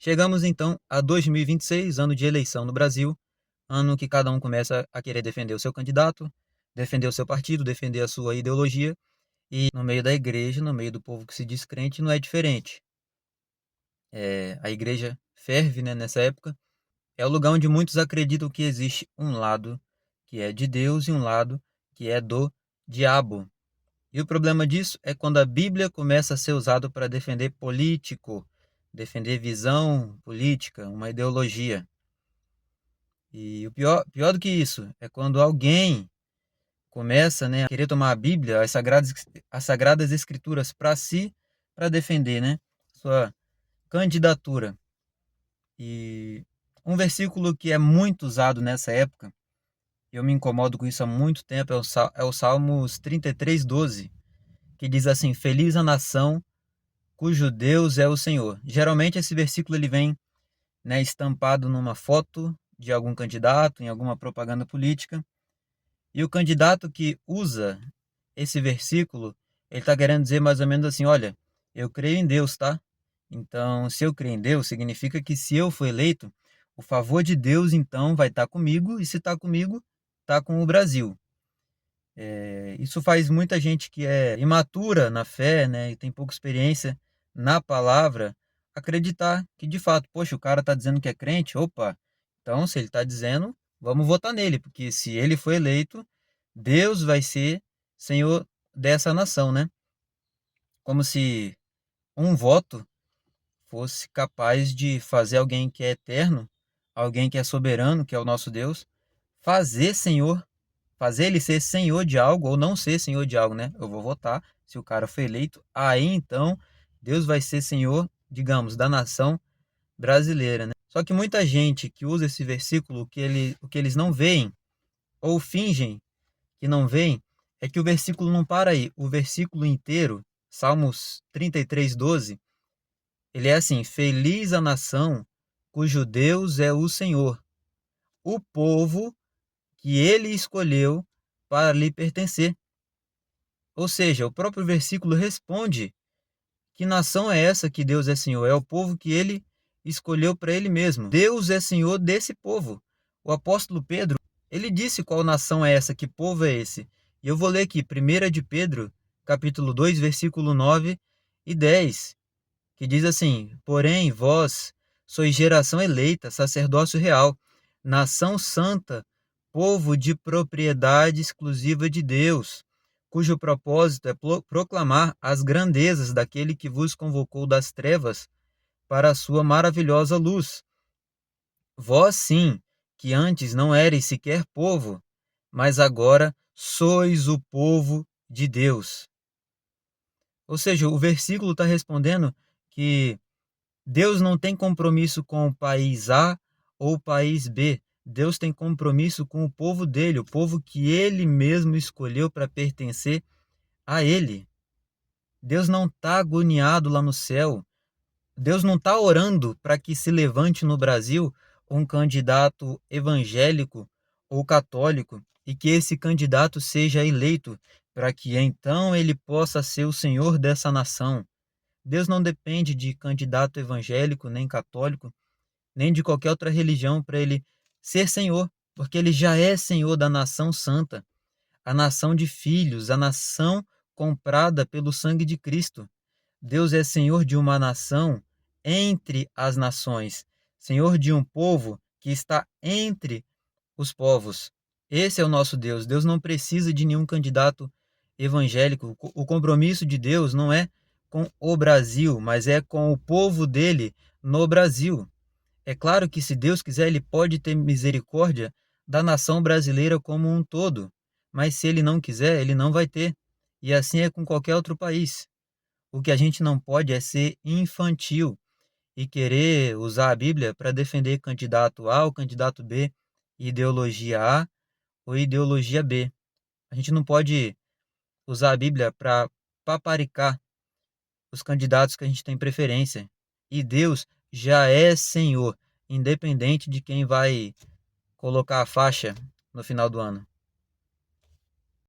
Chegamos então a 2026, ano de eleição no Brasil, ano que cada um começa a querer defender o seu candidato, defender o seu partido, defender a sua ideologia, e no meio da igreja, no meio do povo que se diz crente, não é diferente. A igreja ferve, né, nessa época. É o lugar onde muitos acreditam que existe um lado que é de Deus e um lado que é do diabo. E o problema disso é quando a Bíblia começa a ser usada para defender político, defender visão política, uma ideologia. E o pior do que isso é quando alguém começa, né, a querer tomar a Bíblia, as sagradas escrituras para si, para defender, né, sua candidatura. E um versículo que é muito usado nessa época, eu me incomodo com isso há muito tempo, é o Salmos 33:12, que diz assim: Feliz a nação cujo Deus é o Senhor. Geralmente esse versículo ele vem, né, estampado numa foto de algum candidato, em alguma propaganda política. E o candidato que usa esse versículo, ele está querendo dizer mais ou menos assim: olha, eu creio em Deus, tá? Então, se eu creio em Deus, significa que se eu for eleito, o favor de Deus então vai estar comigo, e se está comigo, está com o Brasil. Isso faz muita gente que é imatura na fé, né, e tem pouca experiência na palavra, acreditar que de fato, poxa, o cara está dizendo que é crente, opa, então se ele está dizendo, vamos votar nele, porque se ele for eleito, Deus vai ser Senhor dessa nação, né? Como se um voto fosse capaz de fazer alguém que é eterno, alguém que é soberano, que é o nosso Deus, fazer Senhor, fazer ele ser senhor de algo ou não ser senhor de algo, né? Eu vou votar, se o cara foi eleito, aí então Deus vai ser senhor, digamos, da nação brasileira, né? Só que muita gente que usa esse versículo, o que eles não veem ou fingem que não veem, é que o versículo não para aí. O versículo inteiro, Salmos 33:12, ele é assim: Feliz a nação cujo Deus é o Senhor, o povo que ele escolheu para lhe pertencer. Ou seja, o próprio versículo responde: que nação é essa que Deus é Senhor? É o povo que ele escolheu para ele mesmo. Deus é Senhor desse povo. O apóstolo Pedro, ele disse qual nação é essa, que povo é esse. E eu vou ler aqui, 1 de Pedro, capítulo 2, versículo 9 e 10, que diz assim: Porém, vós sois geração eleita, sacerdócio real, nação santa, povo de propriedade exclusiva de Deus, cujo propósito é proclamar as grandezas daquele que vos convocou das trevas para a sua maravilhosa luz. Vós sim, que antes não erais sequer povo, mas agora sois o povo de Deus. Ou seja, o versículo está respondendo que Deus não tem compromisso com o país A ou o país B. Deus tem compromisso com o povo dele, o povo que ele mesmo escolheu para pertencer a ele. Deus não está agoniado lá no céu. Deus não está orando para que se levante no Brasil um candidato evangélico ou católico e que esse candidato seja eleito para que então ele possa ser o Senhor dessa nação. Deus não depende de candidato evangélico, nem católico, nem de qualquer outra religião para ele ser Senhor, porque ele já é Senhor da nação santa, a nação de filhos, a nação comprada pelo sangue de Cristo. Deus é Senhor de uma nação entre as nações, Senhor de um povo que está entre os povos. Esse é o nosso Deus. Deus não precisa de nenhum candidato evangélico. O compromisso de Deus não é com o Brasil, mas é com o povo dele no Brasil. É claro que se Deus quiser, ele pode ter misericórdia da nação brasileira como um todo, mas se ele não quiser, ele não vai ter. E assim é com qualquer outro país. O que a gente não pode é ser infantil e querer usar a Bíblia para defender candidato A ou candidato B, ideologia A ou ideologia B. A gente não pode usar a Bíblia para paparicar os candidatos que a gente tem preferência. E Deus já é Senhor, independente de quem vai colocar a faixa no final do ano.